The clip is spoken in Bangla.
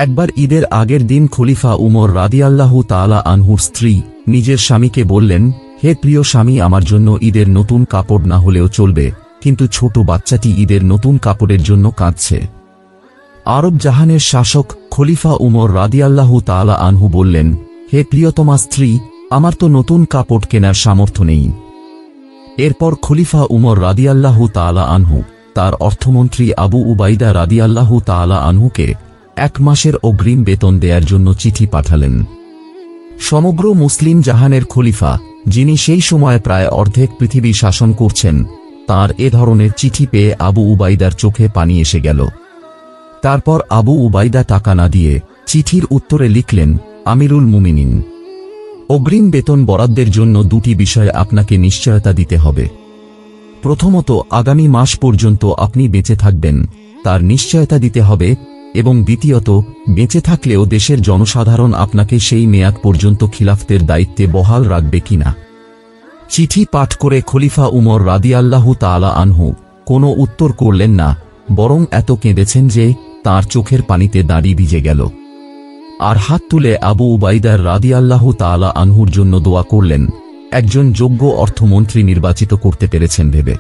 একবার ঈদের আগের দিন খলিফা উমর রাদিয়াল্লাহু তাআলা আনহুর স্ত্রী নিজের স্বামীকে বললেন, হে প্রিয় স্বামী, আমার জন্য ঈদের নতুন কাপড় না হলেও চলবে, কিন্তু ছোট বাচ্চাটি ঈদের নতুন কাপড়ের জন্য কাঁদছে। আরব জাহানের শাসক খলিফা উমর রাদিয়াল্লাহু তাআলা আনহু বললেন, হে প্রিয়তমা স্ত্রী, আমার তো নতুন কাপড় কেনার সামর্থ্য নেই। এরপর খলিফা উমর রাদিয়াল্লাহু তাআলা আনহু তার অর্থমন্ত্রী আবু উবাইদা রাদিয়াল্লাহু তাআলা আনহুকে 1 মাসের অগ্রিম বেতন দেয়ার জন্য চিঠি পাঠালেন। সমগ্র মুসলিম জাহানের খলিফা, যিনি সেই সময় প্রায় অর্ধেক পৃথিবী শাসন করছেন, তার এ ধরনের চিঠি পেয়ে আবু উবাইদার চোখে পানি এসে গেল। তারপর আবু উবাইদা টাকা না দিয়ে চিঠির উত্তরে লিখলেন, আমিরুল মুমিনিন, অগ্রিম বেতন বরাদ্দের জন্য 2টি বিষয়ে আপনাকে নিশ্চয়তা দিতে হবে। প্রথমত, আগামী মাস পর্যন্ত আপনি বেঁচে থাকবেন তার নিশ্চয়তা দিতে হবে, এবং দ্বিতীয়ত, বেঁচে থাকলেও দেশের জনসাধারণ আপনাকে সেই মেয়াদ পর্যন্ত খিলাফতের দায়িত্বে বহাল রাখবে কিনা। চিঠি পাঠ করে খলিফা উমর রাদিয়াল্লাহু তাআলা আনহু কোনো উত্তর করলেন না, বরং এত কেঁদেছেন যে তাঁর চোখের পানিতে দাড়ি ভিজে গেল। আর হাত তুলে আবু উবাইদার রাদিয়াল্লাহু তাআলা আনহুর জন্য দোয়া করলেন, একজন যোগ্য অর্থমন্ত্রী নির্বাচিত করতে পেরেছেন ভেবে।